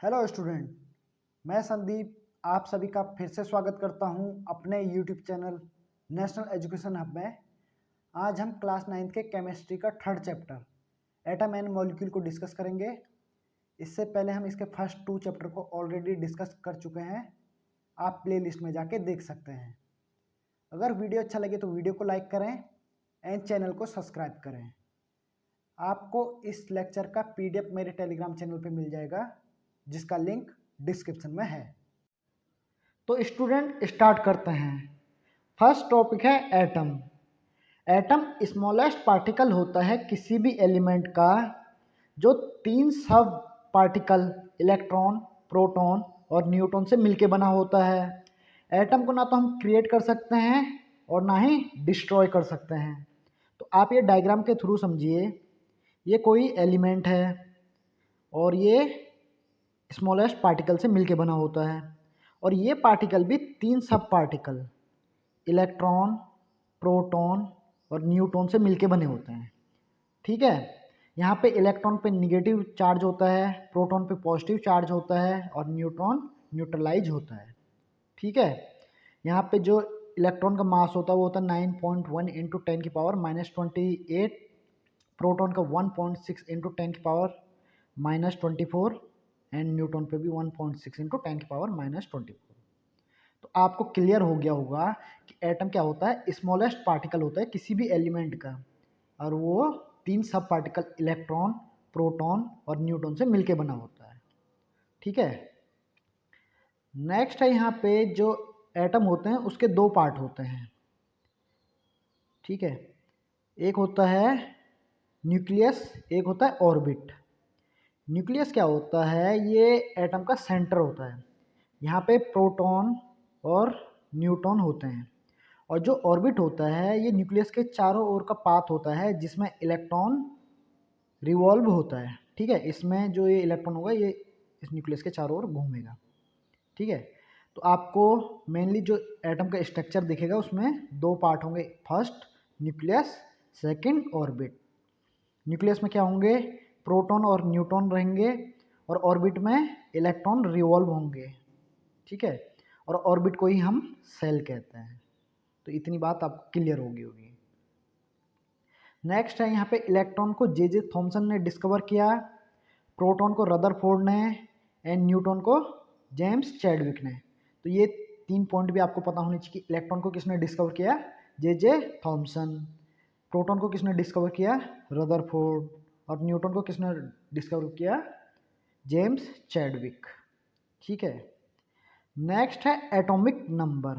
Hello student, मैं संदीप आप सभी का फिर से स्वागत करता हूं अपने YouTube channel national education hub में। आज हम क्लास 9th के केमिस्ट्री का third chapter atom and molecule को डिस्कस करेंगे। इससे पहले हम इसके फर्स्ट 2 चैप्टर को ऑलरेडी डिस्कस कर चुके हैं। आप प्ले लिस्ट में जाके देख सकते हैं। अगर वीडियो अच्छा लगे तो वीडियो को लाइक करें एंड चैनल को सब्सक्राइब करें। आपको इस लेक्चर का PDF मेरे टेलीग्राम चैनल पे मिल जाएगा, जिसका लिंक डिस्क्रिप्शन में है। तो स्टूडेंट स्टार्ट करते हैं। फर्स्ट टॉपिक है एटम। एटम स्मॉलेस्ट पार्टिकल होता है किसी भी एलिमेंट का जो 3 सब पार्टिकल इलेक्ट्रॉन, प्रोटॉन और न्यूट्रॉन से मिलके बना होता है। एटम को ना तो हम क्रिएट कर सकते हैं और ना ही डिस्ट्रॉय कर सकते हैं। तो आप ये डायग्राम के थ्रू समझिए, ये कोई एलिमेंट है और ये स्मॉलेस्ट पार्टिकल से मिलके बना होता है। और ये पार्टिकल भी 3 सब पार्टिकल इलेक्ट्रॉन, प्रोटॉन और न्यूट्रॉन से मिलके बने होते हैं। ठीक है, यहाँ पे इलेक्ट्रॉन पे निगेटिव चार्ज होता है, प्रोटॉन पे पॉजिटिव चार्ज होता है और न्यूट्रॉन न्यूट्रलाइज होता है। ठीक है, यहाँ पे जो इलेक्ट्रॉन का मास होता है वो होता है 9.1 इंटू 10 की पावर -28, प्रोटॉन का 1.6 इंटू 10 की पावर -24 एंड न्यूट्रॉन पे भी 1.6 इंटू 10 की पावर -24। तो आपको क्लियर हो गया होगा कि एटम क्या होता है, स्मॉलेस्ट पार्टिकल होता है किसी भी एलिमेंट का, और वो 3 सब पार्टिकल इलेक्ट्रॉन, प्रोटॉन और न्यूट्रॉन से मिलके बना होता है। ठीक है, नेक्स्ट है यहाँ पे जो एटम होते हैं उसके 2 पार्ट होते हैं। ठीक है, एक होता है न्यूक्लियस, एक होता है ऑर्बिट। न्यूक्लियस क्या होता है, ये एटम का सेंटर होता है। यहाँ पे प्रोटॉन और न्यूट्रॉन होते हैं। और जो ऑर्बिट होता है ये न्यूक्लियस के चारों ओर का पाथ होता है जिसमें इलेक्ट्रॉन रिवॉल्व होता है। ठीक है, इसमें जो ये इलेक्ट्रॉन होगा ये इस न्यूक्लियस के चारों ओर घूमेगा। ठीक है, तो आपको मेनली जो एटम का स्ट्रक्चर दिखेगा उसमें 2 पार्ट होंगे। First nucleus, second orbit. Nucleus में क्या होंगे, प्रोटॉन और न्यूट्रॉन रहेंगे और ऑर्बिट में इलेक्ट्रॉन रिवॉल्व होंगे। ठीक है, और ऑर्बिट को ही हम सेल कहते हैं। तो इतनी बात आपको क्लियर होगी। नेक्स्ट है यहाँ पे इलेक्ट्रॉन को जे थॉमसन ने डिस्कवर किया, प्रोटॉन को रदरफोर्ड ने एंड न्यूट्रॉन को जेम्स चैडविक ने। तो ये 3 पॉइंट भी आपको पता होने चाहिए। इलेक्ट्रॉन को किसने डिस्कवर किया, जे थॉमसन। प्रोटॉन को किसने डिस्कवर किया, रदरफोर्ड। और न्यूट्रॉन को किसने डिस्कवर किया, जेम्स चैडविक। ठीक है, नेक्स्ट है एटॉमिक नंबर।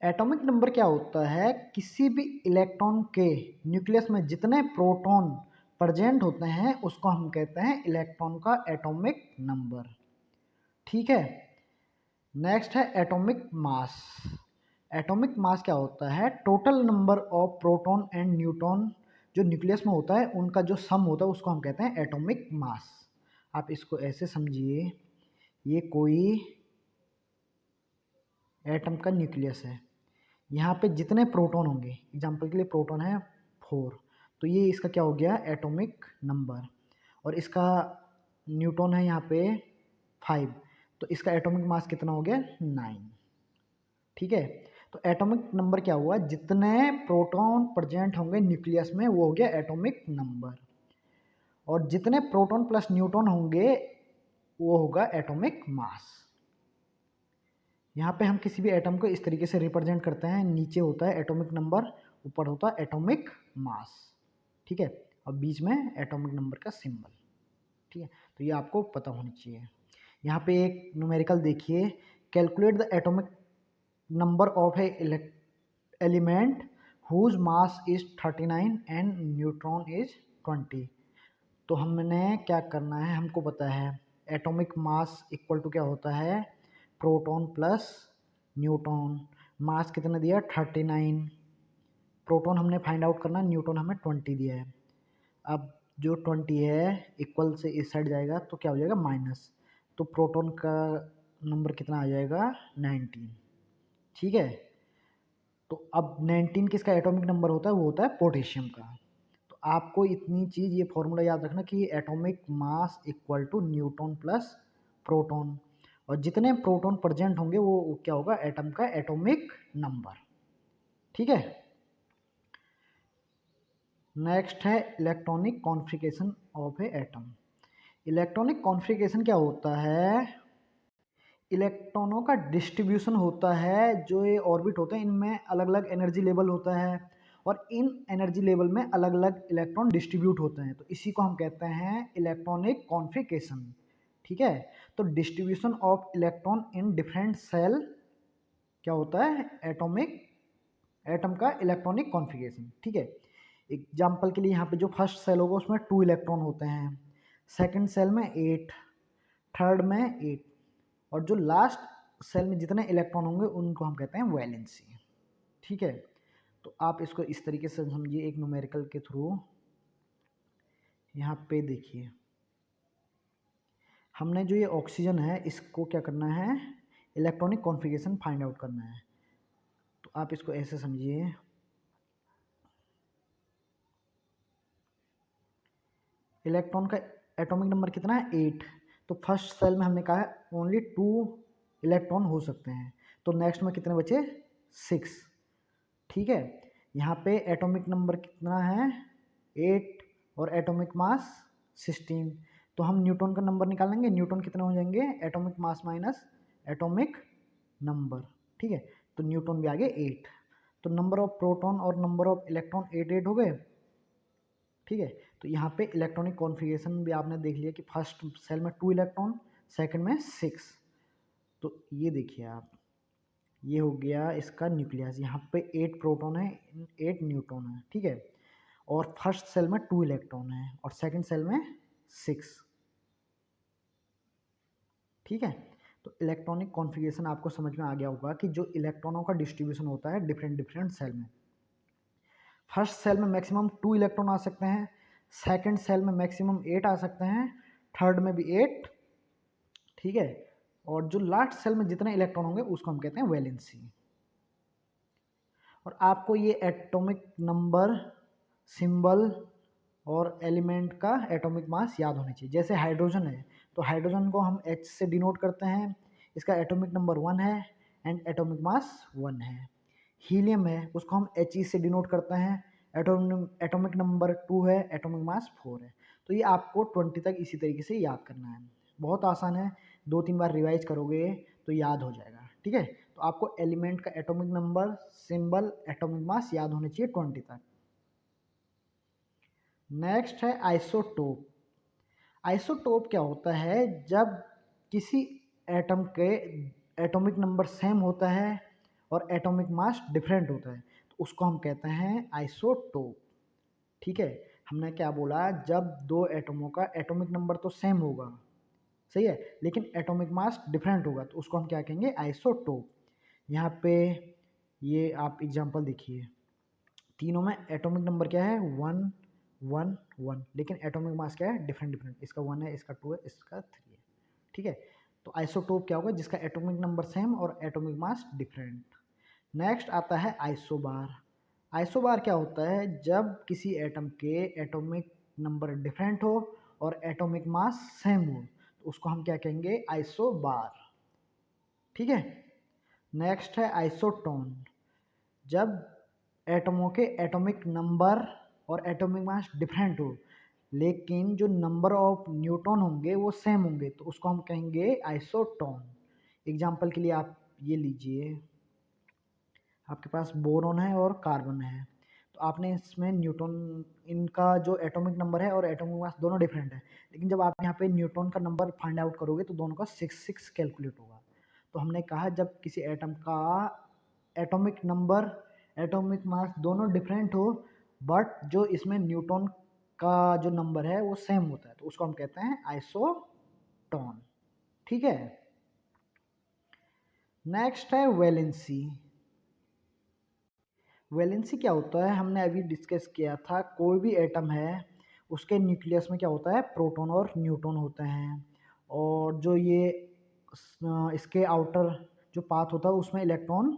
एटॉमिक नंबर क्या होता है, किसी भी इलेक्ट्रॉन के न्यूक्लियस में जितने प्रोटॉन प्रेजेंट होते हैं उसको हम कहते हैं इलेक्ट्रॉन का एटॉमिक नंबर। ठीक है, नेक्स्ट है एटॉमिक मास। एटॉमिक मास क्या होता है, total number of proton and neutron जो न्यूक्लियस में होता है उनका जो सम होता है उसको हम कहते हैं एटॉमिक मास। आप इसको ऐसे समझिए, ये कोई एटम का न्यूक्लियस है, यहाँ पे जितने प्रोटॉन होंगे, एग्जाम्पल के लिए प्रोटॉन है 4, तो ये इसका क्या हो गया एटॉमिक नंबर। और इसका न्यूट्रॉन है यहाँ पे 5, तो इसका एटॉमिक मास कितना हो गया 9। ठीक है, तो एटॉमिक नंबर क्या हुआ, जितने प्रोटॉन प्रेजेंट होंगे न्यूक्लियस में वो हो गया एटॉमिक नंबर, और जितने प्रोटॉन प्लस न्यूट्रॉन होंगे वो होगा एटॉमिक मास। यहाँ पे हम किसी भी एटम को इस तरीके से रिप्रेजेंट करते हैं, नीचे होता है एटॉमिक नंबर, ऊपर होता है एटॉमिक मास। ठीक है, और बीच में एटॉमिक नंबर का सिंबल। ठीक है, तो ये आपको पता होनी चाहिए। यहाँ पे एक न्यूमेरिकल देखिए, calculate the atomic number of a element whose mass is 39 and neutron is 20। तो हमने क्या करना है, हमको पता है एटॉमिक मास इक्वल टू क्या होता है, प्रोटॉन प्लस न्यूट्रॉन। मास कितना दिया 39, प्रोटॉन हमने फाइंड आउट करना, न्यूट्रॉन हमें 20 दिया है। अब जो 20 है इक्वल से इस साइड जाएगा तो क्या हो जाएगा माइनस, तो प्रोटॉन का नंबर कितना आ जाएगा 19। ठीक है, तो अब 19 किसका एटॉमिक नंबर होता है, वो होता है पोटेशियम का। तो आपको इतनी चीज़ ये फॉर्मूला याद रखना कि atomic mass equal to neutron plus proton, और जितने प्रोटॉन प्रेजेंट होंगे वो क्या होगा, एटम का एटॉमिक नंबर। ठीक है। नेक्स्ट है electronic configuration of A atom. Electronic configuration क्या होता है, इलेक्ट्रॉनों का डिस्ट्रीब्यूशन होता है। जो ये ऑर्बिट होते हैं इनमें अलग अलग एनर्जी लेवल होता है, और इन एनर्जी लेवल में अलग अलग इलेक्ट्रॉन डिस्ट्रीब्यूट होते हैं, तो इसी को हम कहते हैं इलेक्ट्रॉनिक कॉन्फ़िगरेशन। ठीक है। तो distribution of electron in different shell क्या होता है, एटम का इलेक्ट्रॉनिक कॉन्फ़िगरेशन। ठीक है। एग्जाम्पल के लिए यहाँ पे जो फर्स्ट सेल होगा उसमें 2 इलेक्ट्रॉन होते हैं, सेकंड सेल में 8, थर्ड में 8, और जो लास्ट सेल में जितने इलेक्ट्रॉन होंगे उनको हम कहते हैं वैलेंसी। ठीक है। तो आप इसको इस तरीके से समझिए एक न्यूमेरिकल के थ्रू। यहाँ पे देखिए हमने जो ये ऑक्सीजन है इसको क्या करना है, इलेक्ट्रॉनिक कॉन्फ़िगरेशन फाइंड आउट करना है। तो आप इसको ऐसे समझिए, इलेक्ट्रॉन का एटॉमिक नंबर कितना है, 8। तो फर्स्ट सेल में हमने कहा है ओनली 2 इलेक्ट्रॉन हो सकते हैं, तो नेक्स्ट में कितने बचे, 6। ठीक है। यहाँ पे एटॉमिक नंबर कितना है, 8, और एटॉमिक मास 16। तो हम न्यूटन का नंबर निकालेंगे, न्यूटन कितने हो जाएंगे, atomic mass minus atomic number. ठीक है। तो न्यूटन भी आ गए 8। तो नंबर ऑफ प्रोटॉन और नंबर ऑफ इलेक्ट्रॉन 8 हो गए। ठीक है। तो यहाँ पे इलेक्ट्रॉनिक कॉन्फ़िगरेशन भी आपने देख लिया कि फर्स्ट सेल में 2 इलेक्ट्रॉन, सेकंड में 6। तो ये देखिए आप, ये हो गया इसका न्यूक्लियस, यहाँ पे 8 प्रोटॉन है, 8 न्यूट्रॉन है। ठीक है। और फर्स्ट सेल में 2 इलेक्ट्रॉन है और सेकंड सेल में 6। ठीक है। तो इलेक्ट्रॉनिक कॉन्फ़िगरेशन आपको समझ में आ गया होगा कि जो इलेक्ट्रॉनों का डिस्ट्रीब्यूशन होता है डिफरेंट डिफरेंट सेल में। फर्स्ट सेल में मैक्सिमम 2 इलेक्ट्रॉन आ सकते हैं, सेकंड सेल में मैक्सिमम 8 आ सकते हैं, थर्ड में भी 8। ठीक है। और जो लास्ट सेल में जितने इलेक्ट्रॉन होंगे उसको हम कहते हैं वैलेंसी। और आपको ये एटॉमिक नंबर, सिंबल और एलिमेंट का एटॉमिक मास याद होनी चाहिए। जैसे हाइड्रोजन है तो हाइड्रोजन को हम H से डिनोट करते हैं, इसका एटॉमिक नंबर 1 है एंड एटॉमिक मास 1 है। हीलियम है उसको हम He से डिनोट करते हैं, एटॉमिक नंबर 2 है, एटॉमिक मास 4 है। तो ये आपको 20 तक इसी तरीके से याद करना है, बहुत आसान है, 2-3 बार रिवाइज करोगे तो याद हो जाएगा। ठीक है। तो आपको एलिमेंट का atomic number, symbol, atomic mass याद होने चाहिए 20 तक। नेक्स्ट है आइसोटोप। आइसोटोप क्या होता है, जब किसी एटम के एटॉमिक नंबर सेम होता है और एटॉमिक मास डिफरेंट होता है तो उसको हम कहते हैं आइसोटोप। ठीक है। हमने क्या बोला, जब दो एटमों का एटॉमिक नंबर तो सेम होगा, सही है, लेकिन एटॉमिक मास डिफरेंट होगा तो उसको हम क्या कहेंगे, आइसोटोप। यहाँ पे ये आप एग्जांपल देखिए, तीनों में एटॉमिक नंबर क्या है, 1 1 1, लेकिन एटॉमिक मास क्या है, डिफरेंट डिफरेंट, इसका 1 है, इसका 2 है, इसका 3 है। ठीक है। तो आइसोटोप क्या होगा, जिसका एटॉमिक नंबर सेम और एटॉमिक मास डिफरेंट। नेक्स्ट आता है आइसोबार। आइसोबार क्या होता है, जब किसी एटम के एटॉमिक नंबर डिफरेंट हो और एटॉमिक मास सेम हो तो उसको हम क्या कहेंगे, आइसोबार। ठीक है। नेक्स्ट है आइसोटोन। जब एटमों के एटॉमिक नंबर और एटॉमिक मास डिफरेंट हो लेकिन जो नंबर ऑफ न्यूट्रॉन होंगे वो सेम होंगे तो उसको हम कहेंगे आइसोटोन। एग्जाम्पल के लिए आप ये लीजिए, आपके पास बोरॉन है और कार्बन है, तो आपने इसमें न्यूट्रॉन, इनका जो एटॉमिक नंबर है और एटॉमिक मास दोनों डिफरेंट है, लेकिन जब आप यहाँ पे न्यूट्रॉन का नंबर फाइंड आउट करोगे तो दोनों का 6 कैलकुलेट होगा। तो हमने कहा जब किसी एटम का एटॉमिक नंबर, एटॉमिक मास दोनों डिफरेंट हो बट जो इसमें न्यूट्रॉन का जो नंबर है वो सेम होता है तो उसको हम कहते हैं आइसोटोन। ठीक है। नेक्स्ट है वैलेंसी। वैलेंसी क्या होता है, हमने अभी डिस्कस किया था, कोई भी एटम है उसके न्यूक्लियस में क्या होता है, प्रोटॉन और न्यूट्रॉन होते हैं, और जो ये इसके आउटर जो पाथ होता है उसमें इलेक्ट्रॉन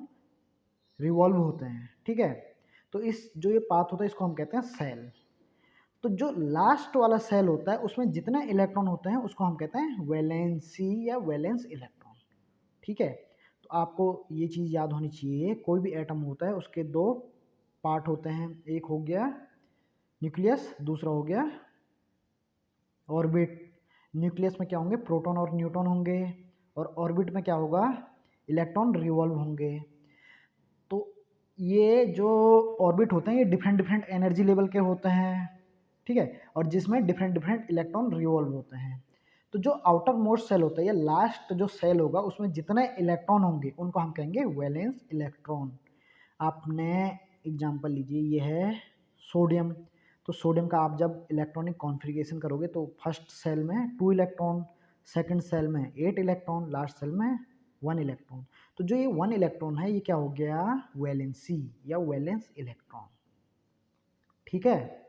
रिवॉल्व होते हैं। ठीक है। तो इस जो ये पाथ होता है इसको हम कहते हैं सेल। तो जो लास्ट वाला सेल होता है उसमें जितने इलेक्ट्रॉन होते हैं उसको हम कहते हैं वैलेंसी या वैलेंस इलेक्ट्रॉन। ठीक है, तो आपको ये चीज़ याद होनी चाहिए, कोई भी एटम होता है उसके दो पार्ट होते हैं, एक हो गया न्यूक्लियस, दूसरा हो गया ऑर्बिट। न्यूक्लियस में क्या होंगे, प्रोटॉन और न्यूट्रॉन होंगे, और ऑर्बिट में क्या होगा, इलेक्ट्रॉन रिवॉल्व होंगे। तो ये जो ऑर्बिट होते हैं ये डिफरेंट डिफरेंट एनर्जी लेवल के होते हैं, ठीक है, और जिसमें डिफरेंट डिफरेंट इलेक्ट्रॉन रिवॉल्व होते हैं। तो जो आउटर मोस्ट सेल होता है या लास्ट जो सेल होगा उसमें जितने इलेक्ट्रॉन होंगे उनको हम कहेंगे वैलेंस इलेक्ट्रॉन। आपने एग्जांपल लीजिए, ये है सोडियम। तो सोडियम का आप जब इलेक्ट्रॉनिक कॉन्फ़िगरेशन करोगे तो फर्स्ट सेल में 2 इलेक्ट्रॉन, सेकंड सेल में 8 इलेक्ट्रॉन, लास्ट सेल में 1 इलेक्ट्रॉन। तो जो ये 1 इलेक्ट्रॉन है ये क्या हो गया, वैलेंसी या वैलेंस इलेक्ट्रॉन। ठीक है,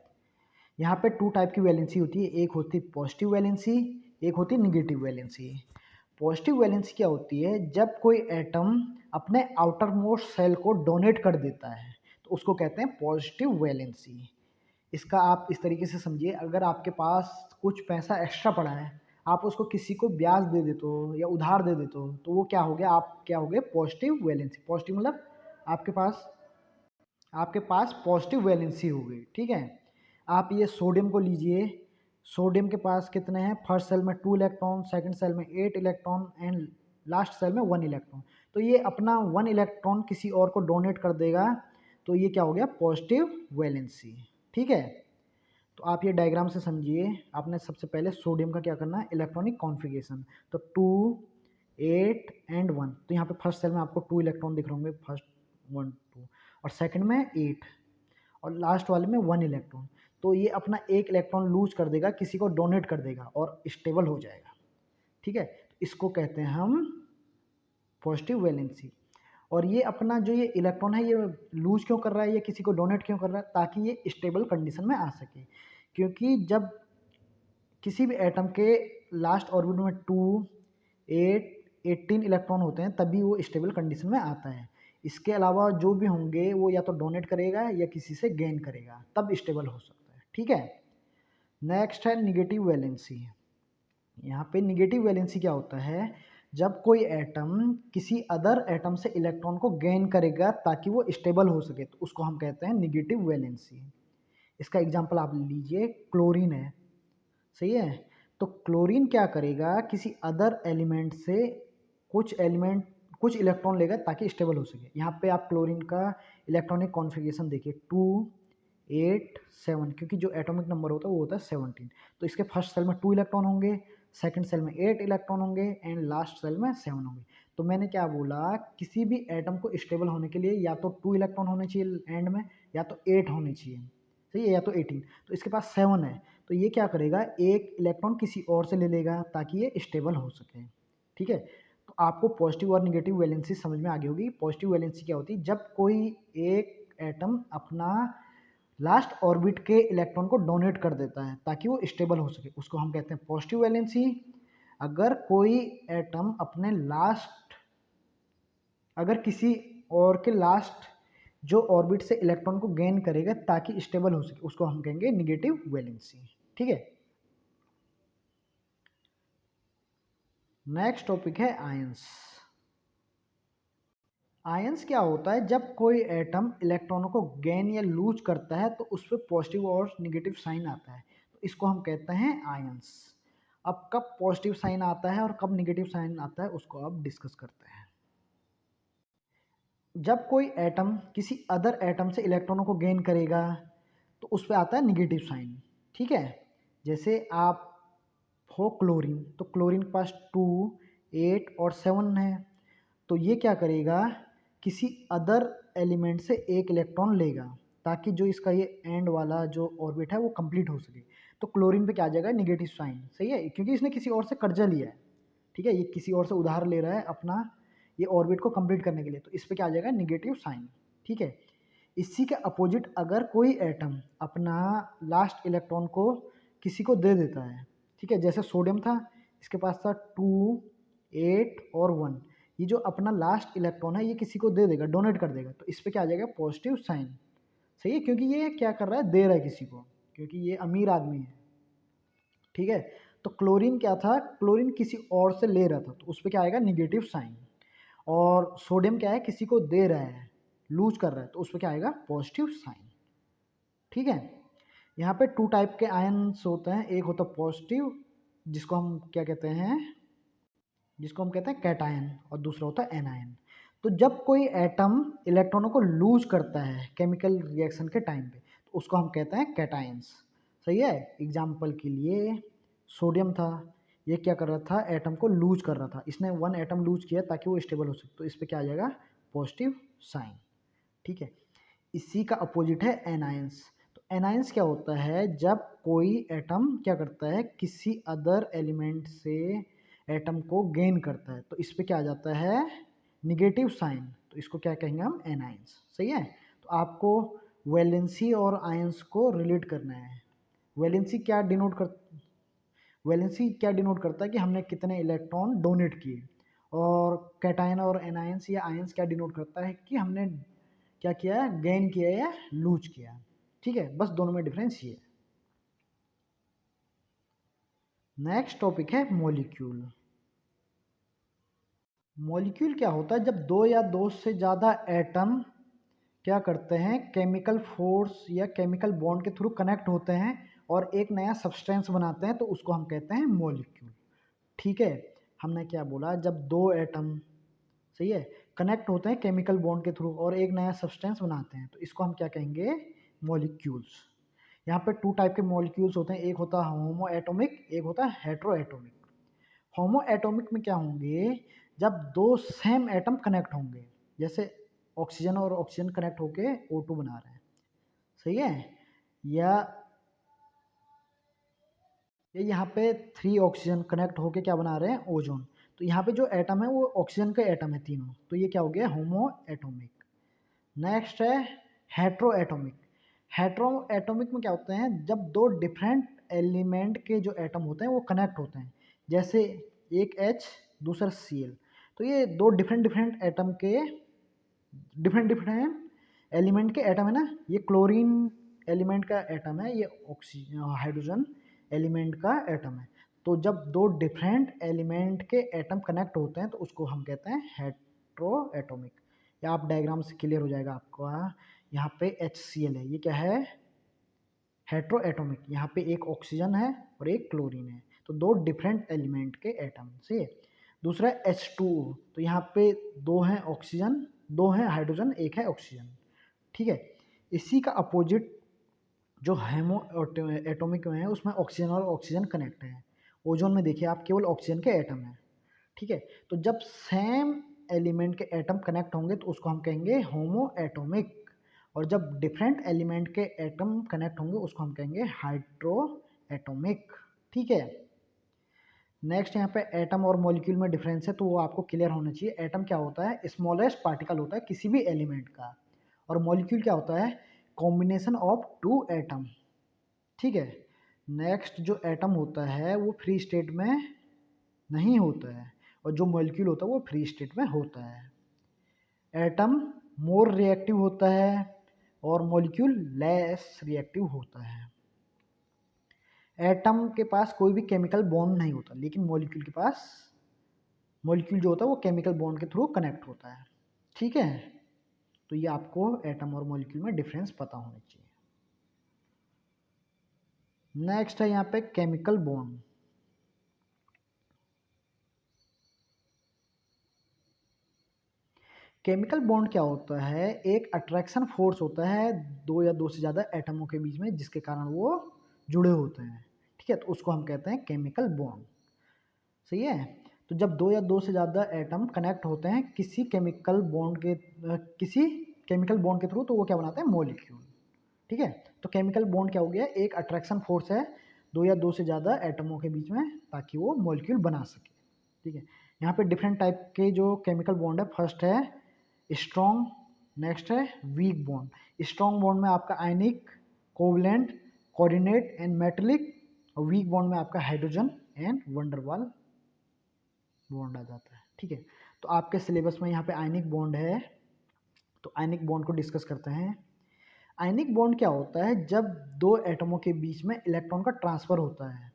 यहाँ पे 2 टाइप की वैलेंसी होती है, एक होती है पॉजिटिव वैलेंसी, एक होती है निगेटिव वैलेंसी। पॉजिटिव वैलेंसी क्या होती है, जब कोई एटम अपने आउटर मोस्ट सेल को डोनेट कर देता है तो उसको कहते हैं पॉजिटिव वैलेंसी। इसका आप इस तरीके से समझिए, अगर आपके पास कुछ पैसा एक्स्ट्रा पड़ा है, आप उसको किसी को ब्याज दे देते हो या उधार दे देते हो, तो वो क्या हो गया, आप क्या हो गए, पॉजिटिव वैलेंसी। पॉजिटिव मतलब आपके पास पॉजिटिव वैलेंसी हो गई। ठीक है, आप ये सोडियम को लीजिए, सोडियम के पास कितने हैं, फर्स्ट सेल में 2 इलेक्ट्रॉन, सेकंड सेल में 8 इलेक्ट्रॉन एंड लास्ट सेल में 1 इलेक्ट्रॉन। तो ये अपना 1 इलेक्ट्रॉन किसी और को डोनेट कर देगा, तो ये क्या हो गया, पॉजिटिव वैलेंसी। ठीक है, तो आप ये डायग्राम से समझिए, आपने सबसे पहले सोडियम का क्या करना है, इलेक्ट्रॉनिक कॉन्फ़िगरेशन। तो 2 8 एंड 1, तो यहाँ पे फर्स्ट सेल में आपको 2 इलेक्ट्रॉन दिख रहे होंगे, फर्स्ट 1 2, और सेकंड में 8, और लास्ट वाले में 1 इलेक्ट्रॉन। तो ये अपना एक इलेक्ट्रॉन लूज कर देगा, किसी को डोनेट कर देगा और स्टेबल हो जाएगा। ठीक है, तो इसको कहते हैं हम पॉजिटिव वैलेंसी। और ये अपना जो ये इलेक्ट्रॉन है ये लूज क्यों कर रहा है, ये किसी को डोनेट क्यों कर रहा है, ताकि ये स्टेबल कंडीशन में आ सके। क्योंकि जब किसी भी एटम के लास्ट ऑर्बिट में 2 8 18 इलेक्ट्रॉन होते हैं तभी वो स्टेबल कंडीशन में आता है। इसके अलावा जो भी होंगे वो या तो डोनेट करेगा या किसी से गेन करेगा, तब स्टेबल हो सकता है। ठीक है, नेक्स्ट है निगेटिव वैलेंसी। यहाँ पे निगेटिव वैलेंसी क्या होता है, जब कोई एटम किसी अदर एटम से इलेक्ट्रॉन को गेन करेगा ताकि वो स्टेबल हो सके, तो उसको हम कहते हैं निगेटिव वैलेंसी। इसका एग्जांपल आप लीजिए, क्लोरीन है, सही है। तो क्लोरीन क्या करेगा, किसी अदर एलिमेंट से कुछ इलेक्ट्रॉन लेगा ताकि स्टेबल हो सके। यहाँ पे आप क्लोरीन का इलेक्ट्रॉनिक कॉन्फ़िगरेशन देखिए, 2 8 7, क्योंकि जो एटॉमिक नंबर होता है वो होता है 17। तो इसके फर्स्ट सेल में 2 इलेक्ट्रॉन होंगे, सेकंड सेल में 8 इलेक्ट्रॉन होंगे एंड लास्ट सेल में 7 होंगे। तो मैंने क्या बोला, किसी भी एटम को स्टेबल होने के लिए या तो 2 इलेक्ट्रॉन होने चाहिए एंड में, या तो 8 होने चाहिए, सही है, या तो 18। तो इसके पास 7 है, तो ये क्या करेगा, एक इलेक्ट्रॉन किसी और से ले लेगा ताकि ये स्टेबल हो सके। ठीक है, तो आपको पॉजिटिव और निगेटिव वैलेंसी समझ में आ गई होगी। पॉजिटिव वैलेंसी क्या होती है, जब कोई एक एटम अपना लास्ट ऑर्बिट के इलेक्ट्रॉन को डोनेट कर देता है ताकि वो स्टेबल हो सके, उसको हम कहते हैं पॉजिटिव वैलेंसी। अगर कोई एटम अपने अगर किसी और के लास्ट जो ऑर्बिट से इलेक्ट्रॉन को गेन करेगा ताकि स्टेबल हो सके, उसको हम कहेंगे निगेटिव वैलेंसी। ठीक है, नेक्स्ट टॉपिक है आयंस। आयंस क्या होता है, जब कोई एटम इलेक्ट्रॉनों को गेन या लूज करता है तो उस पर पॉजिटिव और निगेटिव साइन आता है, तो इसको हम कहते हैं आयंस। अब कब पॉजिटिव साइन आता है और कब निगेटिव साइन आता है उसको अब डिस्कस करते हैं। जब कोई एटम किसी अदर एटम से इलेक्ट्रॉनों को गेन करेगा तो उस पर आता है निगेटिव साइन। ठीक है, जैसे आप हो क्लोरीन, तो क्लोरीन के पास 2 8 और 7 है, तो ये क्या करेगा, किसी अदर एलिमेंट से एक इलेक्ट्रॉन लेगा ताकि जो इसका ये एंड वाला जो ऑर्बिट है वो कंप्लीट हो सके। तो क्लोरीन पे क्या आ जाएगा, निगेटिव साइन, सही है, क्योंकि इसने किसी और से कर्जा लिया है। ठीक है, ये किसी और से उधार ले रहा है अपना ये ऑर्बिट को कंप्लीट करने के लिए, तो इस पे क्या आ जाएगा, निगेटिव साइन। ठीक है, इसी के अपोजिट अगर कोई एटम अपना लास्ट इलेक्ट्रॉन को किसी को दे देता है, ठीक है, जैसे सोडियम था, इसके पास था 2 8 और 1, ये जो अपना लास्ट इलेक्ट्रॉन है ये किसी को दे देगा, डोनेट कर देगा, तो इस पे क्या आ जाएगा, पॉजिटिव साइन। सही है, क्योंकि ये क्या कर रहा है, दे रहा है किसी को, क्योंकि ये अमीर आदमी है, ठीक है। तो क्लोरीन क्या था, क्लोरीन किसी और से ले रहा था, तो उस पर क्या आएगा, निगेटिव साइन। और सोडियम क्या है, किसी को दे रहा है, लूज कर रहा है, तो उस पर क्या आएगा, पॉजिटिव साइन, ठीक है। यहाँ पे टू टाइप के आयन्स होते हैं, एक होता है पॉजिटिव, जिसको हम क्या कहते हैं, जिसको हम कहते हैं कैटायन, और दूसरा होता है एनायन। तो जब कोई एटम इलेक्ट्रॉनों को लूज करता है केमिकल रिएक्शन के टाइम पे, तो उसको हम कहते हैं कैटायंस, सही है। एग्जाम्पल के लिए सोडियम था, ये क्या कर रहा था, एटम को लूज कर रहा था, इसने वन एटम लूज किया ताकि वो स्टेबल हो सके, तो इस पर क्या आ जाएगा, पॉजिटिव साइन, ठीक है। इसी का अपोजिट है एनायंस। तो एनायंस क्या होता है, जब कोई एटम क्या करता है, किसी अदर एलिमेंट से एटम को गेन करता है, तो इस पे क्या आ जाता है, निगेटिव साइन, तो इसको क्या कहेंगे हम, एनायंस, सही है। तो आपको वैलेंसी और आयंस को रिलेट करना है। वैलेंसी क्या डिनोट कर वैलेंसी क्या डिनोट करता है कि हमने कितने इलेक्ट्रॉन डोनेट किए, और कैटायन और एनायंस या आयंस क्या डिनोट करता है कि हमने क्या किया है, गेन किया या लूज किया, ठीक है। बस दोनों में डिफरेंस ये है। नेक्स्ट टॉपिक है मॉलिक्यूल। मॉलिक्यूल क्या होता है, जब दो या दो से ज़्यादा एटम क्या करते हैं, केमिकल फोर्स या केमिकल बॉन्ड के थ्रू कनेक्ट होते हैं और एक नया सब्सटेंस बनाते हैं, तो उसको हम कहते हैं मॉलिक्यूल, ठीक है। हमने क्या बोला, जब दो एटम, सही है, कनेक्ट होते हैं केमिकल बॉन्ड के थ्रू और एक नया सब्सटेंस बनाते हैं, तो इसको हम क्या कहेंगे, मॉलिक्यूल्स। यहाँ पे टू टाइप के मॉलिक्यूल्स होते हैं, एक होता है होमो एटोमिक, एक होता है हेट्रो एटोमिक। होमो एटोमिक में क्या होंगे, जब दो सेम एटम कनेक्ट होंगे, जैसे ऑक्सीजन और ऑक्सीजन कनेक्ट होके O2 बना रहे हैं, सही है। या ये यहाँ पे 3 ऑक्सीजन कनेक्ट होके क्या बना रहे हैं, ओजोन। तो यहाँ पे जो एटम है वो ऑक्सीजन के एटम है तीनों, तो ये क्या हो गया, होमो एटोमिक। नेक्स्ट है हेट्रो एटोमिक। हेट्रो एटोमिक में क्या होते हैं, जब दो डिफरेंट एलिमेंट के जो एटम होते हैं वो कनेक्ट होते हैं, जैसे एक H दूसरा Cl, तो ये दो डिफरेंट डिफरेंट एटम के डिफरेंट डिफरेंट एलिमेंट के एटम है ना, ये क्लोरीन एलिमेंट का एटम है, ये ऑक्सीजन हाइड्रोजन एलिमेंट का एटम है। तो जब दो डिफरेंट एलिमेंट के एटम कनेक्ट होते हैं तो उसको हम कहते हैं हेट्रो एटोमिक। या आप डायग्राम से क्लियर हो जाएगा आपको, यहाँ पे HCl है, ये क्या है, हेट्रो एटोमिक। यहाँ पे एक ऑक्सीजन है और एक क्लोरीन है, तो दो डिफरेंट एलिमेंट के एटम से। दूसरा H2O, तो यहाँ पे दो हैं ऑक्सीजन, दो हैं हाइड्रोजन, एक है ऑक्सीजन, ठीक है। इसी का अपोजिट जो हेमो एटोमिक में है, उसमें ऑक्सीजन और ऑक्सीजन कनेक्ट है। ओजोन में देखिए आप, केवल ऑक्सीजन के एटम है, ठीक है। तो जब सेम एलिमेंट के एटम कनेक्ट होंगे तो उसको हम कहेंगे होमो एटोमिक, और जब डिफरेंट एलिमेंट के एटम कनेक्ट होंगे उसको हम कहेंगे हाइड्रो एटोमिक, ठीक है। नेक्स्ट यहाँ पे एटम और मॉलिक्यूल में डिफरेंस है, तो वो आपको क्लियर होना चाहिए। एटम क्या होता है, स्मॉलेस्ट पार्टिकल होता है किसी भी एलिमेंट का, और मॉलिक्यूल क्या होता है, कॉम्बिनेशन ऑफ टू एटम, ठीक है। नेक्स्ट जो एटम होता है वो फ्री स्टेट में नहीं होता है, और जो मॉलिक्यूल होता है वो फ्री स्टेट में होता है। एटम मोर रिएक्टिव होता है और मॉलिक्यूल लेस रिएक्टिव होता है। एटम के पास कोई भी केमिकल बॉन्ड नहीं होता, लेकिन मॉलिक्यूल के पास, मॉलिक्यूल जो होता है वो केमिकल बॉन्ड के थ्रू कनेक्ट होता है, ठीक है। तो ये आपको एटम और मॉलिक्यूल में डिफरेंस पता होना चाहिए। नेक्स्ट है यहाँ पे केमिकल बॉन्ड। केमिकल बॉन्ड क्या होता है, एक अट्रैक्शन फोर्स होता है दो या दो से ज़्यादा एटमों के बीच में, जिसके कारण वो जुड़े होते हैं, ठीक है। तो उसको हम कहते हैं केमिकल बॉन्ड, सही है। तो जब दो या दो से ज़्यादा एटम कनेक्ट होते हैं किसी केमिकल बॉन्ड के थ्रू, तो वो क्या बनाते हैं, मॉलिक्यूल, ठीक है। तो केमिकल बॉन्ड क्या हो गया, एक अट्रैक्शन फोर्स है दो या दो से ज़्यादा एटमों के बीच में, ताकि वो मॉलिक्यूल बना सके, ठीक है। यहाँ पे डिफरेंट टाइप के जो केमिकल बॉन्ड है, फर्स्ट है स्ट्रॉन्ग, नेक्स्ट है वीक बॉन्ड। स्ट्रॉन्ग बॉन्ड में आपका आयनिक, कोवलेंट, कोऑर्डिनेट एंड मेटेलिक, और वीक बॉन्ड में आपका हाइड्रोजन एंड वंडरवाल बॉन्ड आ जाता है, ठीक है। तो आपके सिलेबस में यहाँ पे आयनिक बॉन्ड है, तो आयनिक बॉन्ड को डिस्कस करते हैं। आयनिक बॉन्ड क्या होता है? जब दो एटमों के बीच में इलेक्ट्रॉन का ट्रांसफर होता है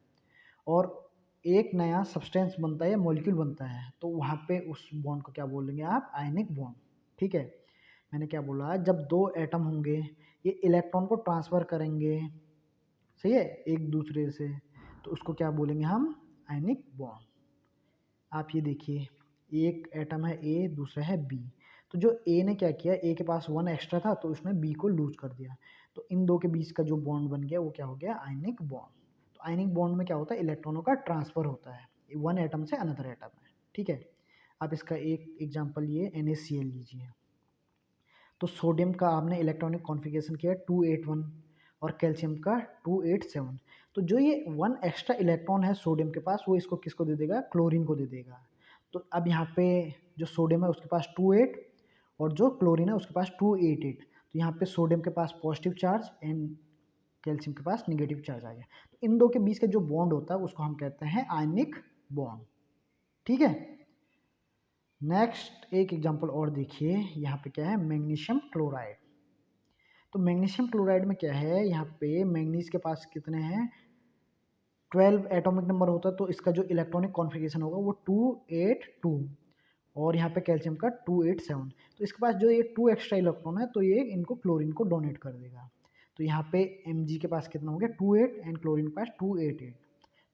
और एक नया सब्सटेंस बनता है या मॉलिक्यूल बनता है, तो वहाँ पे उस बॉन्ड को क्या बोलेंगे आप? Ionic bond. ठीक है, मैंने क्या बोला? जब दो एटम होंगे, ये इलेक्ट्रॉन को ट्रांसफर करेंगे, सही है, एक दूसरे से, तो उसको क्या बोलेंगे हम? Ionic bond. आप ये देखिए, एक एटम है ए, दूसरा है बी। तो जो ए ने क्या किया, ए के पास 1 एक्स्ट्रा था तो उसने बी को लूज कर दिया, तो इन दो के बीच का जो बॉन्ड बन गया वो क्या हो गया? Ionic bond. तो आयनिक बॉन्ड में क्या होता है? इलेक्ट्रॉनों का ट्रांसफर होता है वन एटम से अनदर एटम में। ठीक है, आप इसका एक एग्जाम्पल ये NaCl लीजिए। तो सोडियम का आपने इलेक्ट्रॉनिक कॉन्फ़िगरेशन किया 281 और कैल्शियम का 287। तो जो ये 1 एक्स्ट्रा इलेक्ट्रॉन है सोडियम के पास, वो इसको किसको दे देगा? क्लोरीन को दे देगा। तो अब यहाँ पे जो सोडियम है उसके पास 28 और जो क्लोरीन है उसके पास 288। तो यहाँ पे सोडियम के पास पॉजिटिव चार्ज एंड कैल्शियम के पास निगेटिव चार्ज आ गया। तो इन दो के बीच का जो बॉन्ड होता है उसको हम कहते हैं आयनिक बॉन्ड। ठीक है, नेक्स्ट एक एग्जांपल और देखिए, यहाँ पे क्या है? Magnesium chloride. तो मैग्नीशियम क्लोराइड में क्या है? यहाँ पे मैग्नीज के पास कितने हैं? 12 एटॉमिक नंबर होता है, तो इसका जो इलेक्ट्रॉनिक कॉन्फ़िगरेशन होगा वो 282 और यहाँ पे कैल्शियम का 287। तो इसके पास जो ये 2 एक्स्ट्रा इलेक्ट्रॉन है, तो ये इनको क्लोरीन को डोनेट कर देगा। तो यहाँ पे Mg के पास कितना हो गया? 28 एंड क्लोरीन के पास 288।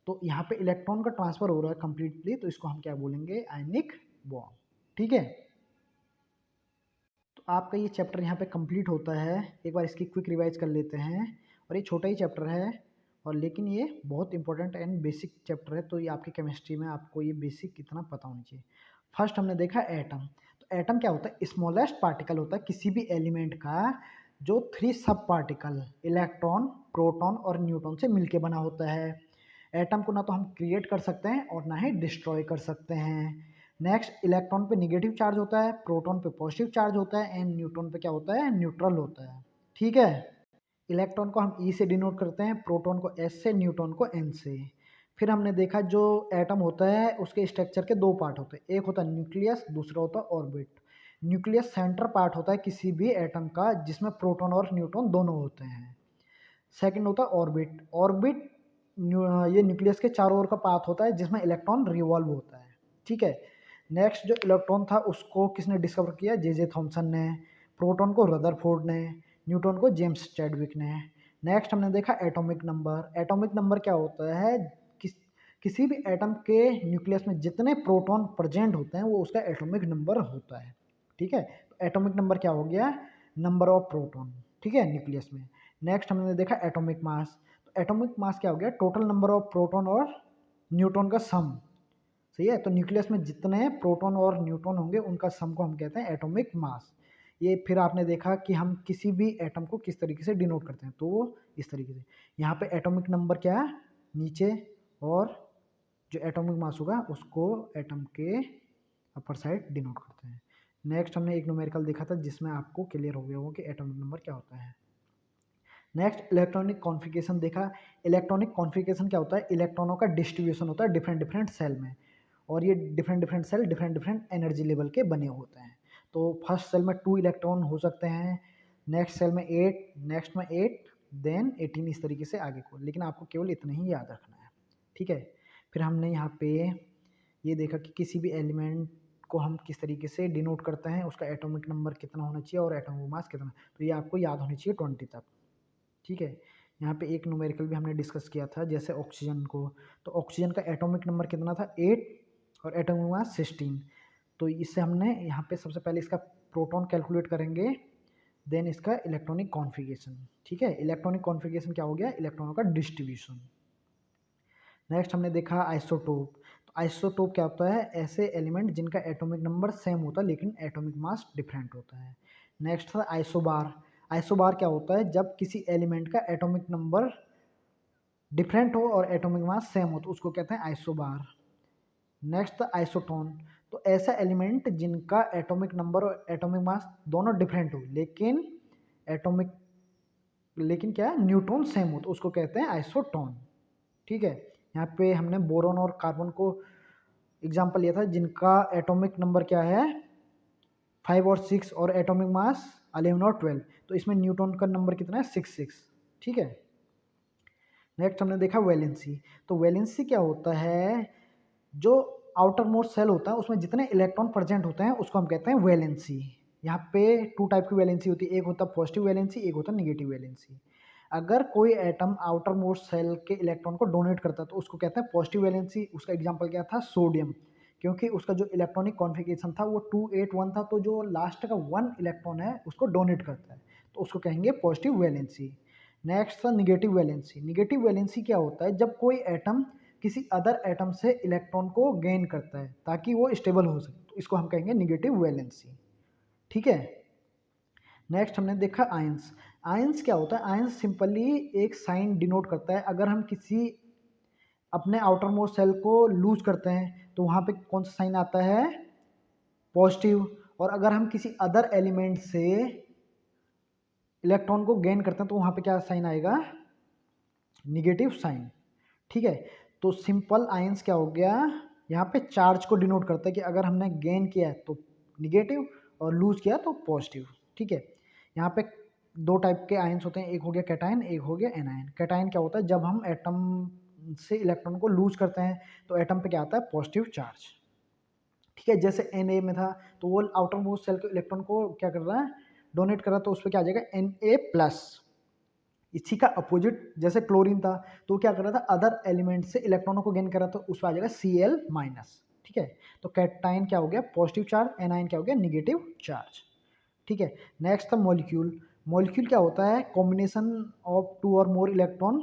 तो यहाँ पे इलेक्ट्रॉन का ट्रांसफर हो रहा है कंप्लीटली, तो इसको हम क्या बोलेंगे? Ionic bond. ठीक है, तो आपका ये चैप्टर यहाँ पे कंप्लीट होता है। एक बार इसकी क्विक रिवाइज कर लेते हैं। और ये छोटा ही चैप्टर है, और लेकिन ये बहुत इंपॉर्टेंट एंड बेसिक चैप्टर है, तो ये आपकी केमिस्ट्री में आपको ये बेसिक इतना पता होना चाहिए। फर्स्ट हमने देखा एटम। तो एटम क्या होता है? स्मॉलेस्ट पार्टिकल होता है किसी भी एलिमेंट का जो 3 सब पार्टिकल इलेक्ट्रॉन, प्रोटॉन और न्यूट्रॉन से मिलके बना होता है। एटम को ना तो हम क्रिएट कर सकते हैं और ना ही डिस्ट्रॉय कर सकते हैं। नेक्स्ट, इलेक्ट्रॉन पे निगेटिव चार्ज होता है, प्रोटॉन पे पॉजिटिव चार्ज होता है एंड न्यूट्रॉन पे क्या होता है? न्यूट्रल होता है। ठीक है, इलेक्ट्रॉन को हम E से डिनोट करते हैं, प्रोटॉन को S से, न्यूट्रॉन को N से। फिर हमने देखा जो एटम होता है उसके स्ट्रक्चर के दो पार्ट होते हैं, एक होता है न्यूक्लियस, दूसरा होता है ऑर्बिट। न्यूक्लियस सेंटर पार्ट होता है किसी भी एटम का जिसमें प्रोटॉन और न्यूट्रॉन दोनों होते हैं। सेकंड होता है ऑर्बिट। ऑर्बिट ये न्यूक्लियस के चारों ओर का पाथ होता है जिसमें इलेक्ट्रॉन रिवॉल्व होता है। ठीक है, नेक्स्ट जो इलेक्ट्रॉन था उसको किसने डिस्कवर किया? जे थॉमसन ने। प्रोटॉन को रदरफोर्ड ने, न्यूट्रॉन को जेम्स चैडविक ने। नेक्स्ट हमने देखा एटॉमिक नंबर। एटॉमिक नंबर क्या होता है? किसी भी एटम के न्यूक्लियस में जितने प्रोटॉन प्रेजेंट होते हैं वो उसका एटॉमिक नंबर होता है। ठीक है, तो एटॉमिक नंबर क्या हो गया? Number of proton. ठीक है, न्यूक्लियस में। नेक्स्ट हमने देखा एटॉमिक मास। तो एटॉमिक मास क्या हो गया? टोटल नंबर ऑफ प्रोटॉन और न्यूट्रॉन का सम। सही है, तो न्यूक्लियस में जितने प्रोटॉन और न्यूट्रॉन होंगे उनका सम को हम कहते हैं एटॉमिक मास। ये फिर आपने देखा कि हम किसी भी एटम को किस तरीके से डिनोट करते हैं, तो वो इस तरीके से। यहाँ पे एटॉमिक नंबर क्या है? नीचे, और जो एटॉमिक मास होगा उसको एटम के अपर साइड डिनोट करते हैं। नेक्स्ट हमने एक न्यूमेरिकल देखा था जिसमें आपको क्लियर हो गया होगा कि एटॉमिक नंबर क्या होता है। नेक्स्ट इलेक्ट्रॉनिक कॉन्फ़िगरेशन देखा। इलेक्ट्रॉनिक कॉन्फ़िगरेशन क्या होता है? इलेक्ट्रॉनों का डिस्ट्रीब्यूशन होता है डिफरेंट डिफरेंट सेल में, और ये different different shell different different energy level के बने होते हैं। तो फर्स्ट सेल में 2 इलेक्ट्रॉन हो सकते हैं, नेक्स्ट सेल में 8, नेक्स्ट में 8, देन 18, इस तरीके से आगे को, लेकिन आपको केवल इतना ही याद रखना है। ठीक है, फिर हमने यहाँ पे ये देखा कि किसी भी एलिमेंट को हम किस तरीके से डिनोट करते हैं, उसका एटॉमिक नंबर कितना होना चाहिए और एटॉमिक मास कितना, तो ये आपको याद होनी चाहिए 20 तक। ठीक है, यहाँ पे एक न्यूमेरिकल भी हमने डिस्कस किया था जैसे ऑक्सीजन को। तो ऑक्सीजन का एटॉमिक नंबर कितना था? 8 और एटॉमिक मास 16। तो इससे हमने यहाँ पे सबसे पहले इसका प्रोटॉन कैलकुलेट करेंगे, देन इसका इलेक्ट्रॉनिक कॉन्फ़िगरेशन। ठीक है, इलेक्ट्रॉनिक कॉन्फ़िगरेशन क्या हो गया? इलेक्ट्रॉनों का डिस्ट्रीब्यूशन। नेक्स्ट हमने देखा आइसोटोप। तो आइसोटोप क्या होता है? ऐसे एलिमेंट जिनका एटॉमिक नंबर सेम होता है लेकिन एटॉमिक मास डिफरेंट होता है। नेक्स्ट था आइसोबार। आइसोबार क्या होता है? जब किसी एलिमेंट का एटॉमिक नंबर डिफरेंट हो और एटॉमिक मास सेम हो तो उसको कहते हैं आइसोबार। नेक्स्ट था आइसोटोन। तो ऐसा एलिमेंट जिनका एटॉमिक नंबर और एटॉमिक मास दोनों डिफरेंट हो एटॉमिक लेकिन क्या है? न्यूट्रॉन सेम हो तो उसको कहते हैं आइसोटोन। ठीक है, यहाँ पे हमने बोरॉन और कार्बन को एग्जाम्पल लिया था जिनका एटॉमिक नंबर क्या है? 5 और 6 और एटॉमिक मास 11 और 12, तो इसमें न्यूट्रॉन का नंबर कितना है 6, ठीक है। नेक्स्ट हमने देखा वैलेंसी। तो वैलेंसी क्या होता है, जो आउटर मोस्ट सेल होता है उसमें जितने इलेक्ट्रॉन प्रेजेंट होते हैं उसको हम कहते हैं वैलेंसी। यहाँ पे 2 टाइप की वैलेंसी होती है, एक होता है पॉजिटिव वैलेंसी, एक होता है निगेटिव वैलेंसी। अगर कोई एटम आउटर मोस्ट सेल के इलेक्ट्रॉन को डोनेट करता है तो उसको कहते हैं पॉजिटिव वैलेंसी। उसका एग्जांपल क्या था, सोडियम, क्योंकि उसका जो इलेक्ट्रॉनिक कॉन्फ़िगरेशन था वो 281 था, तो जो लास्ट का 1 इलेक्ट्रॉन है उसको डोनेट करता है, तो उसको कहेंगे पॉजिटिव वैलेंसी। नेक्स्ट था निगेटिव वैलेंसी। निगेटिव वैलेंसी क्या होता है, जब कोई एटम किसी अदर एटम से इलेक्ट्रॉन को गेन करता है ताकि वो स्टेबल हो सके, तो इसको हम कहेंगे निगेटिव वैलेंसी, ठीक है। नेक्स्ट हमने देखा आयंस। आयंस क्या होता है, आयंस सिंपली एक साइन डिनोट करता है। अगर हम किसी अपने आउटर मोस्ट सेल को लूज करते हैं तो वहाँ पे कौन सा साइन आता है, पॉजिटिव। और अगर हम किसी अदर एलिमेंट से इलेक्ट्रॉन को गेन करते हैं तो वहाँ पे क्या साइन आएगा, निगेटिव साइन, ठीक है। तो सिंपल आयंस क्या हो गया, यहाँ पे चार्ज को डिनोट करता है कि अगर हमने गेन किया है तो निगेटिव और लूज किया तो पॉजिटिव, ठीक है। यहाँ पे 2 टाइप के आयंस होते हैं, एक हो गया कैटायन, एक हो गया एनायन। कैटायन क्या होता है, जब हम एटम से इलेक्ट्रॉन को लूज करते हैं तो एटम पे क्या आता है, पॉजिटिव चार्ज, ठीक है। जैसे Na में था तो वो आउटर मोस्ट सेल के इलेक्ट्रॉन को क्या कर रहा है, डोनेट कर रहा है, तो उस पर क्या आ जाएगा Na+। इसी का अपोजिट जैसे क्लोरीन था तो क्या कर रहा था, अदर एलिमेंट से इलेक्ट्रॉनों को गेन कर रहा था, तो उस पर आ जाएगा Cl-, ठीक है। तो कैटायन क्या हो गया, पॉजिटिव चार्ज, एनायन क्या हो गया, निगेटिव चार्ज, ठीक है। नेक्स्ट था मॉलिक्यूल। मॉलिक्यूल क्या होता है, कॉम्बिनेशन ऑफ 2 और more electron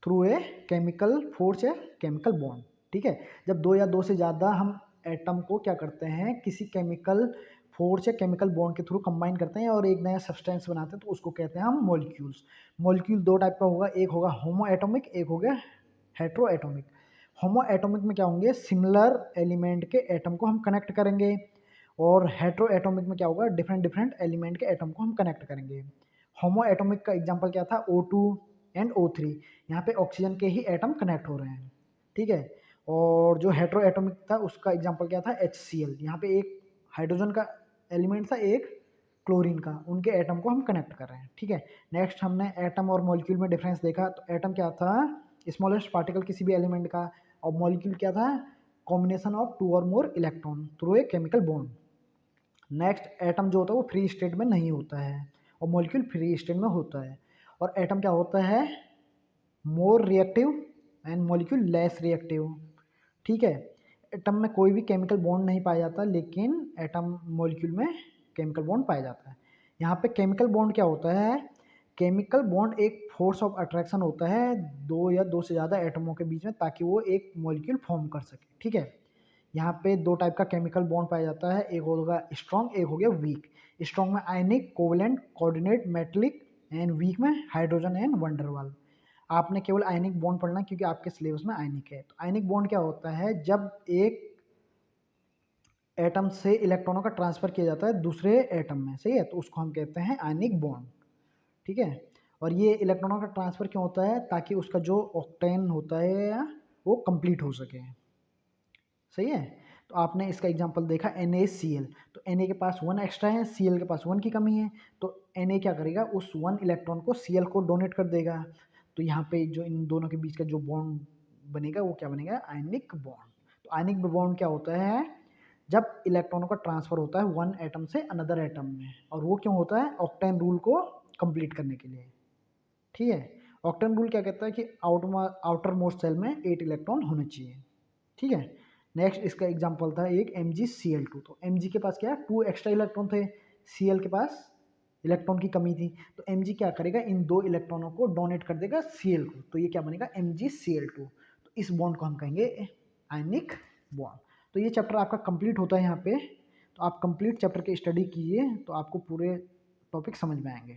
through a chemical force या केमिकल बॉन्ड, ठीक है। जब 2 या 2 से ज़्यादा हम एटम को क्या करते हैं, किसी केमिकल फोर्स या केमिकल बॉन्ड के थ्रू कंबाइन करते हैं और एक नया सब्सटेंस बनाते हैं, तो उसको कहते हैं हम मॉलिक्यूल्स। मॉलिक्यूल 2 टाइप का होगा, एक होगा होमो एटॉमिक, एक हो गया हेट्रो एटॉमिक। होमो एटॉमिक में क्या होंगे, सिमिलर एलिमेंट के एटम को हम कनेक्ट करेंगे, और हेट्रो एटॉमिक में क्या होगा, डिफरेंट डिफरेंट एलिमेंट के एटम को हम कनेक्ट करेंगे। होमो एटॉमिक का एग्जांपल क्या था, O2 एंड O3, यहाँ पे ऑक्सीजन के ही एटम कनेक्ट हो रहे हैं, ठीक है। और जो हेट्रो एटॉमिक था उसका एग्जांपल क्या था, HCl, यहाँ पे एक हाइड्रोजन का एलिमेंट था, एक क्लोरीन का, उनके एटम को हम कनेक्ट कर रहे हैं, ठीक है। नेक्स्ट हमने एटम और मॉलिक्यूल में डिफरेंस देखा। तो एटम क्या था, स्मॉलेस्ट पार्टिकल किसी भी एलिमेंट का, और मॉलिक्यूल क्या था, कॉम्बिनेशन ऑफ 2 और more electron through a chemical bond. Next atom जो होता है वो फ्री स्टेट में नहीं होता है और मॉलिक्यूल फ्री स्टेट में होता है। और एटम क्या होता है, more reactive and molecule less reactive, ठीक है। एटम में कोई भी केमिकल बॉन्ड नहीं पाया जाता, लेकिन एटम मॉलिक्यूल में केमिकल बॉन्ड पाया जाता है। यहाँ पे केमिकल बॉन्ड क्या होता है, केमिकल बॉन्ड एक फोर्स ऑफ अट्रैक्शन होता है 2 या 2 से ज़्यादा एटमों के बीच में, ताकि वो एक मॉलिक्यूल फॉर्म कर सके, ठीक है। यहाँ पे 2 टाइप का केमिकल बॉन्ड पाया जाता है, एक होगा स्ट्रॉन्ग, एक हो गया वीक। स्ट्रॉन्ग में ionic, covalent, coordinate, metallic, and weak में हाइड्रोजन एंड वंडरवाल। आपने केवल आयनिक बॉन्ड पढ़ना क्योंकि आपके सिलेबस में आयनिक है। तो आयनिक बॉन्ड क्या होता है, जब एक एटम से इलेक्ट्रॉनों का ट्रांसफर किया जाता है दूसरे एटम में, सही है, तो उसको हम कहते हैं आयनिक बॉन्ड, ठीक है। और ये इलेक्ट्रॉनों का ट्रांसफर क्यों होता है, ताकि उसका जो ऑक्टेन होता है वो कंप्लीट हो सके, सही है। तो आपने इसका एग्जांपल देखा NaCl, तो Na के पास 1 एक्स्ट्रा है, Cl के पास 1 की कमी है, तो Na क्या करेगा, उस 1 इलेक्ट्रॉन को Cl को डोनेट कर देगा। तो यहाँ पे जो इन दोनों के बीच का जो बॉन्ड बनेगा वो क्या बनेगा, आयनिक बॉन्ड। तो आयनिक बॉन्ड क्या होता है, जब इलेक्ट्रॉनों का ट्रांसफर होता है 1 एटम से अनदर एटम में, और वो क्यों होता है, ऑक्टेन रूल को कंप्लीट करने के लिए, ठीक है। ऑक्टेन रूल क्या कहता है कि आउटर मोस्ट सेल में 8 इलेक्ट्रॉन होने चाहिए, ठीक है। नेक्स्ट इसका एग्जांपल था एक MgCl2। तो Mg के पास क्या है, 2 एक्स्ट्रा इलेक्ट्रॉन थे, Cl के पास इलेक्ट्रॉन की कमी थी, तो Mg क्या करेगा, इन 2 इलेक्ट्रॉनों को डोनेट कर देगा Cl को, तो ये क्या बनेगा, MgCl2। तो इस बॉन्ड को हम कहेंगे आयनिक बॉन्ड। तो ये चैप्टर आपका कंप्लीट होता है यहाँ पे। तो आप कंप्लीट चैप्टर की स्टडी कीजिए तो आपको पूरे टॉपिक समझ में आएंगे।